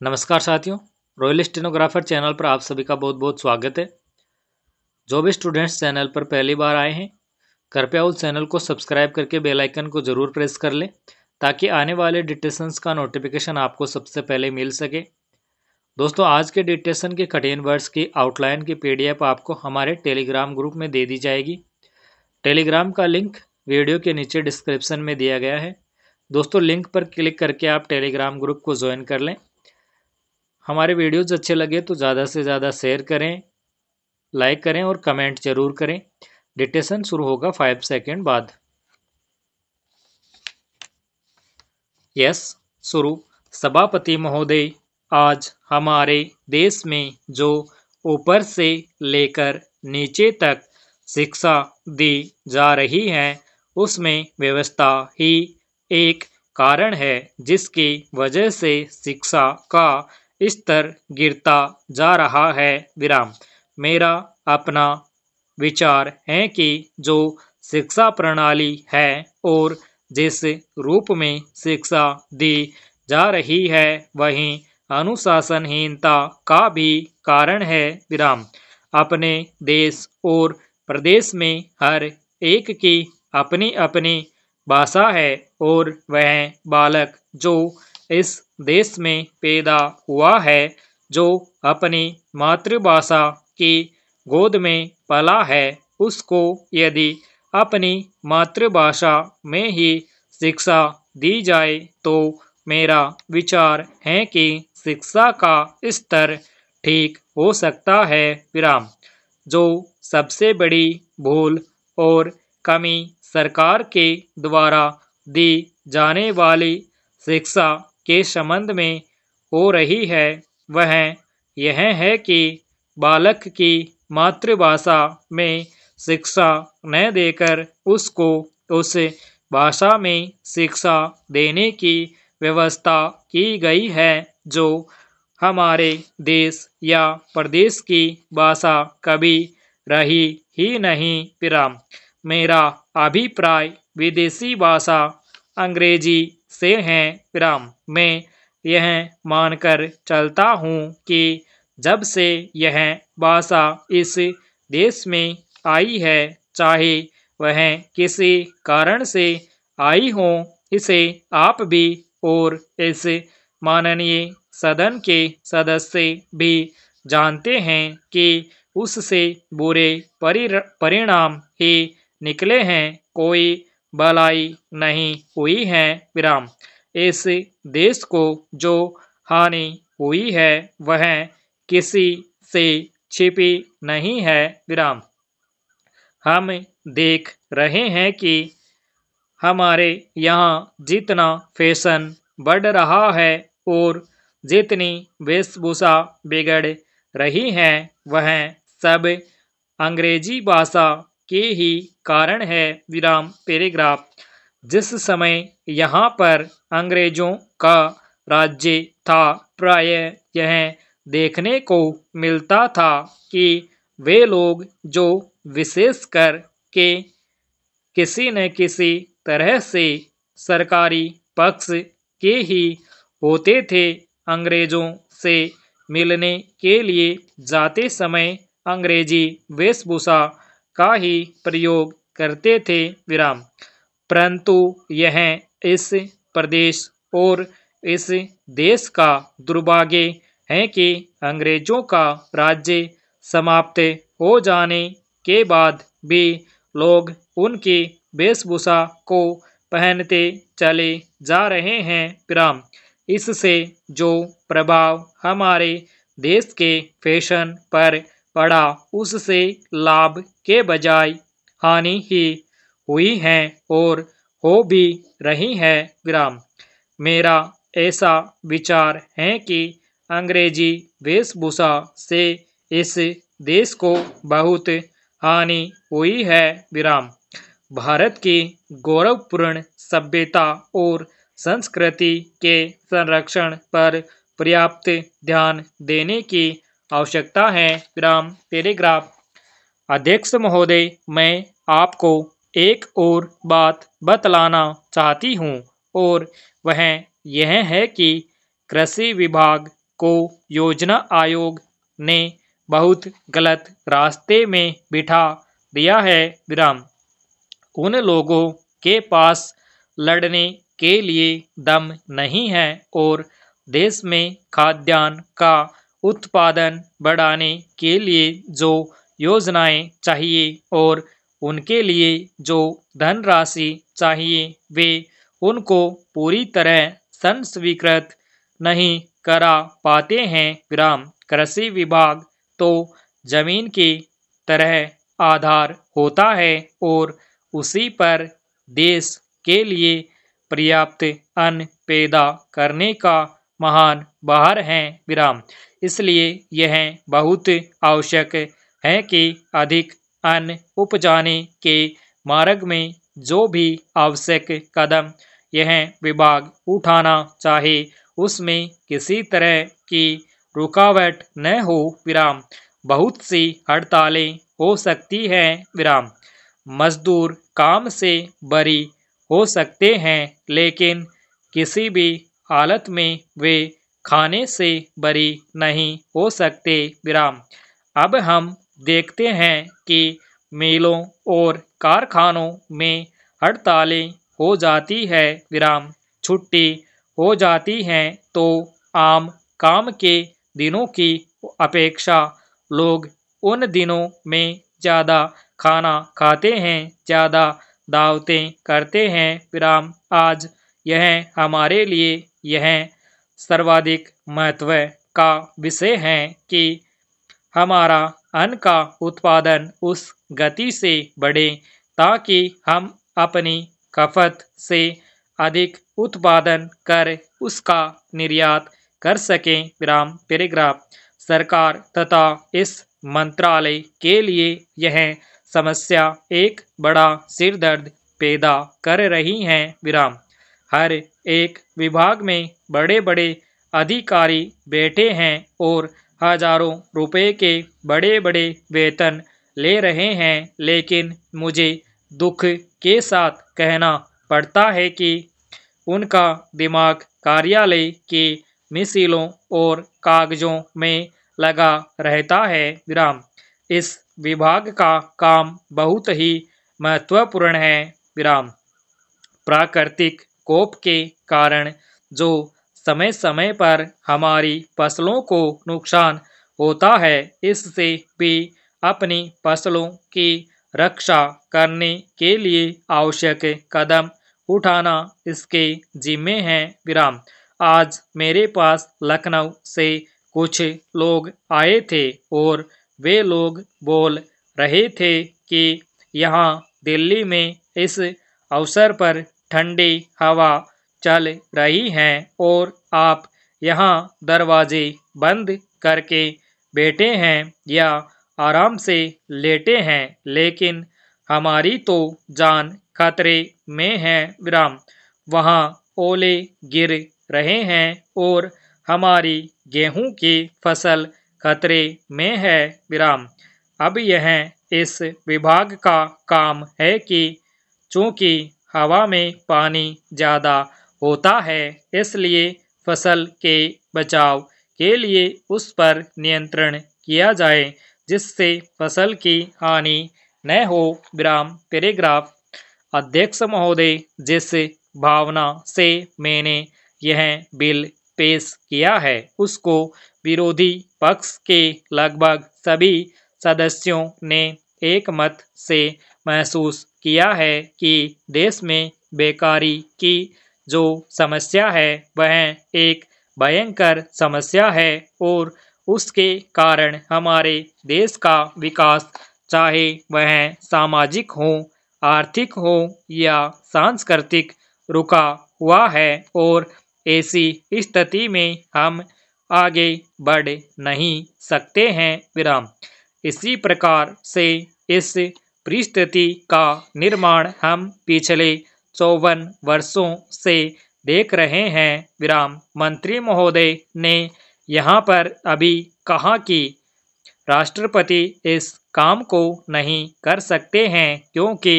नमस्कार साथियों, royal stenographer channel पर आप सभी का बहुत बहुत स्वागत है। जो भी स्टूडेंट्स चैनल पर पहली बार आए हैं, कृपया उस चैनल को सब्सक्राइब करके बेल आइकन को ज़रूर प्रेस कर लें ताकि आने वाले डिक्टेशंस का नोटिफिकेशन आपको सबसे पहले मिल सके। दोस्तों, आज के डिक्टेशन के कठिन वर्ड्स की आउटलाइन की PDF आपको हमारे टेलीग्राम ग्रुप में दे दी जाएगी। टेलीग्राम का लिंक वीडियो के नीचे डिस्क्रिप्शन में दिया गया है। दोस्तों, लिंक पर क्लिक करके आप टेलीग्राम ग्रुप को ज्वाइन कर लें। हमारे वीडियोज़ अच्छे लगे तो ज़्यादा से ज़्यादा शेयर करें, लाइक करें और कमेंट जरूर करें। डिक्टेशन शुरू होगा 5 सेकंड बाद। यस, शुरू। सभापति महोदय, आज हमारे देश में जो ऊपर से लेकर नीचे तक शिक्षा दी जा रही है उसमें व्यवस्था ही एक कारण है जिसकी वजह से शिक्षा का स्तर गिरता जा रहा है। विराम। मेरा अपना विचार है कि जो शिक्षा प्रणाली है और जिस रूप में शिक्षा दी जा रही है वही अनुशासनहीनता का भी कारण है। विराम। अपने देश और प्रदेश में हर एक की अपनी अपनी भाषा है और वह बालक जो इस देश में पैदा हुआ है, जो अपनी मातृभाषा की गोद में पला है, उसको यदि अपनी मातृभाषा में ही शिक्षा दी जाए तो मेरा विचार है कि शिक्षा का स्तर ठीक हो सकता है। विराम। जो सबसे बड़ी भूल और कमी सरकार के द्वारा दी जाने वाली शिक्षा के संबंध में हो रही है वह यह है कि बालक की मातृभाषा में शिक्षा न देकर उसको उस भाषा में शिक्षा देने की व्यवस्था की गई है जो हमारे देश या प्रदेश की भाषा कभी रही ही नहीं। विराम। मेरा अभिप्राय विदेशी भाषा अंग्रेजी से है। विराम। मैं यह मानकर चलता हूँ कि जब से यह भाषा इस देश में आई है, चाहे वह किसी कारण से आई हो, इसे आप भी और इस माननीय सदन के सदस्य भी जानते हैं कि उससे बुरे परिणाम ही निकले हैं, कोई भलाई नहीं हुई है। विराम। इस देश को जो हानि हुई है वह किसी से छिपी नहीं है। विराम। हम देख रहे हैं कि हमारे यहाँ जितना फैशन बढ़ रहा है और जितनी वेशभूषा बिगड़ रही है वह सब अंग्रेजी भाषा के ही कारण है। विराम। पैराग्राफ। जिस समय यहाँ पर अंग्रेजों का राज्य था, प्रायः यह देखने को मिलता था कि वे लोग जो विशेषकर के किसी न किसी तरह से सरकारी पक्ष के ही होते थे, अंग्रेजों से मिलने के लिए जाते समय अंग्रेजी वेशभूषा का ही प्रयोग करते थे। विराम। परंतु यह इस प्रदेश और इस देश का दुर्भाग्य है कि अंग्रेजों का राज्य समाप्त हो जाने के बाद भी लोग उनकी वेशभूषा को पहनते चले जा रहे हैं। विराम। इससे जो प्रभाव हमारे देश के फैशन पर पड़ा उससे लाभ के बजाय हानि ही हुई है और हो भी रही है। विराम। मेरा ऐसा विचार है कि अंग्रेजी वेशभूषा से इस देश को बहुत हानि हुई है। विराम। भारत की गौरवपूर्ण सभ्यता और संस्कृति के संरक्षण पर पर्याप्त ध्यान देने की आवश्यकता है। विराम। पैराग्राफ। अध्यक्ष महोदय, मैं आपको एक और बात बतलाना चाहती हूँ और वह यह है कि कृषि विभाग को योजना आयोग ने बहुत गलत रास्ते में बिठा दिया है विराम। उन लोगों के पास लड़ने के लिए दम नहीं है और देश में खाद्यान्न का उत्पादन बढ़ाने के लिए जो योजनाएं चाहिए और उनके लिए जो धनराशि चाहिए वे उनको पूरी तरह संस्वीकृत नहीं करा पाते हैं विराम। कृषि विभाग तो जमीन की तरह आधार होता है और उसी पर देश के लिए पर्याप्त अन्न पैदा करने का महान बाहर है विराम। इसलिए यह बहुत आवश्यक है कि अधिक अन्न उपजाने के मार्ग में जो भी आवश्यक कदम यह विभाग उठाना चाहे उसमें किसी तरह की रुकावट न हो विराम। बहुत सी हड़तालें हो सकती हैं विराम। मजदूर काम से बरी हो सकते हैं लेकिन किसी भी हालत में वे खाने से बरी नहीं हो सकते विराम। अब हम देखते हैं कि मिलों और कारखानों में हड़तालें हो जाती है विराम, छुट्टी हो जाती हैं तो आम काम के दिनों की अपेक्षा लोग उन दिनों में ज़्यादा खाना खाते हैं, ज़्यादा दावतें करते हैं विराम। आज यह हमारे लिए यह सर्वाधिक महत्व का विषय है कि हमारा अन्न का उत्पादन उस गति से बढ़े ताकि हम अपनी खपत से अधिक उत्पादन कर उसका निर्यात कर सकें विराम। पैराग्राफ। सरकार तथा इस मंत्रालय के लिए यह समस्या एक बड़ा सिरदर्द पैदा कर रही है विराम। हर एक विभाग में बड़े बड़े अधिकारी बैठे हैं और हजारों रुपए के बड़े बड़े वेतन ले रहे हैं, लेकिन मुझे दुख के साथ कहना पड़ता है कि उनका दिमाग कार्यालय के मिसाइलों और कागजों में लगा रहता है विराम। इस विभाग का काम बहुत ही महत्वपूर्ण है विराम। प्राकृतिक कोप के कारण जो समय समय पर हमारी फसलों को नुकसान होता है, इससे भी अपनी फसलों की रक्षा करने के लिए आवश्यक कदम उठाना इसके जिम्मे है विराम। आज मेरे पास लखनऊ से कुछ लोग आए थे और वे लोग बोल रहे थे कि यहाँ दिल्ली में इस अवसर पर ठंडी हवा चल रही है और आप यहाँ दरवाजे बंद करके बैठे हैं या आराम से लेटे हैं, लेकिन हमारी तो जान खतरे में है विराम। वहाँ ओले गिर रहे हैं और हमारी गेहूं की फसल खतरे में है विराम। अब यह इस विभाग का काम है कि चूंकि हवा में पानी ज़्यादा होता है, इसलिए फसल के बचाव के लिए उस पर नियंत्रण किया जाए जिससे फसल की हानि न हो विराम। पैराग्राफ। अध्यक्ष महोदय, जिस भावना से मैंने यह बिल पेश किया है उसको विरोधी पक्ष के लगभग सभी सदस्यों ने एक मत से महसूस किया है कि देश में बेकारी की जो समस्या है वह एक भयंकर समस्या है और उसके कारण हमारे देश का विकास, चाहे वह सामाजिक हो, आर्थिक हो या सांस्कृतिक, रुका हुआ है और ऐसी स्थिति में हम आगे बढ़ नहीं सकते हैं विराम। इसी प्रकार से इस परिस्थिति का निर्माण हम पिछले 54 वर्षों से देख रहे हैं विराम। मंत्री महोदय ने यहाँ पर अभी कहा कि राष्ट्रपति इस काम को नहीं कर सकते हैं क्योंकि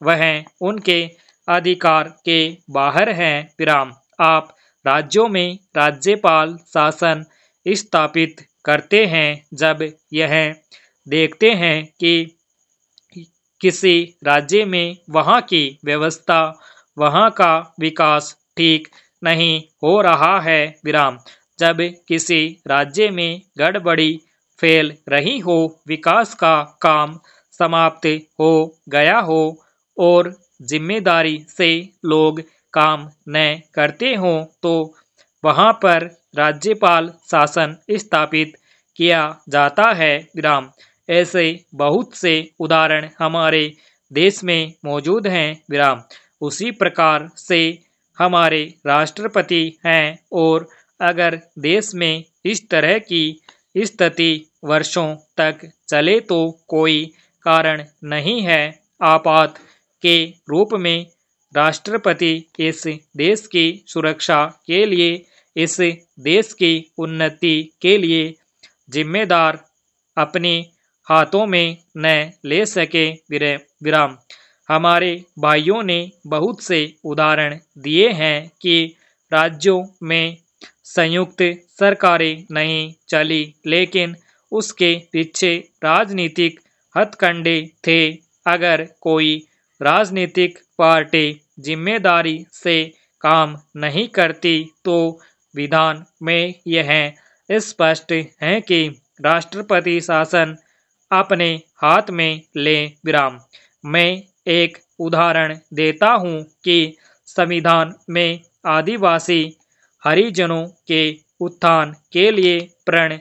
वह उनके अधिकार के बाहर हैं विराम। आप राज्यों में राज्यपाल शासन स्थापित करते हैं जब यह देखते हैं कि किसी राज्य में वहाँ की व्यवस्था, वहाँ का विकास ठीक नहीं हो रहा है विराम। जब किसी राज्य में गड़बड़ी फैल रही हो, विकास का काम समाप्त हो गया हो और जिम्मेदारी से लोग काम न करते हों, तो वहाँ पर राज्यपाल शासन स्थापित किया जाता है विराम। ऐसे बहुत से उदाहरण हमारे देश में मौजूद हैं विराम। उसी प्रकार से हमारे राष्ट्रपति हैं और अगर देश में इस तरह की स्थिति वर्षों तक चले तो कोई कारण नहीं है आपात के रूप में राष्ट्रपति इस देश की सुरक्षा के लिए, इस देश की उन्नति के लिए जिम्मेदार अपने हाथों में न ले सके विराम। हमारे भाइयों ने बहुत से उदाहरण दिए हैं कि राज्यों में संयुक्त सरकारें नहीं चली, लेकिन उसके पीछे राजनीतिक हथकंडे थे। अगर कोई राजनीतिक पार्टी जिम्मेदारी से काम नहीं करती तो विधान में यह स्पष्ट है कि राष्ट्रपति शासन अपने हाथ में ले विराम। मैं एक उदाहरण देता हूँ कि संविधान में आदिवासी हरिजनों के उत्थान के लिए प्रण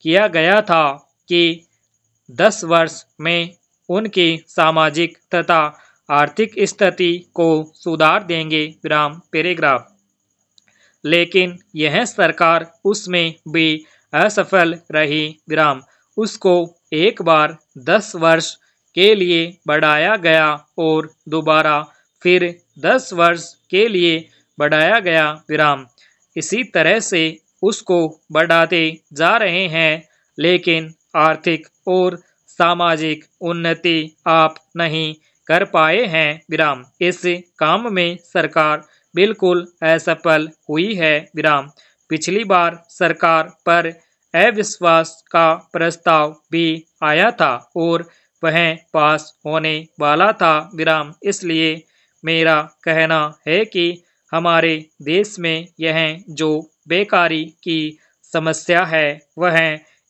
किया गया था कि 10 वर्ष में उनकी सामाजिक तथा आर्थिक स्थिति को सुधार देंगे विराम पैराग्राफ। लेकिन यह सरकार उसमें भी असफल रही विराम। उसको एक बार 10 वर्ष के लिए बढ़ाया गया और दोबारा फिर 10 वर्ष के लिए बढ़ाया गया विराम। इसी तरह से उसको बढ़ाते जा रहे हैं, लेकिन आर्थिक और सामाजिक उन्नति आप नहीं कर पाए हैं विराम। इस काम में सरकार बिल्कुल असफल हुई है विराम। पिछली बार सरकार पर अविश्वास का प्रस्ताव भी आया था और वह पास होने वाला था विराम। इसलिए मेरा कहना है कि हमारे देश में यह जो बेकारी की समस्या है वह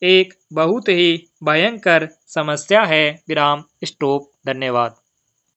एक बहुत ही भयंकर समस्या है विराम। स्टॉप। धन्यवाद।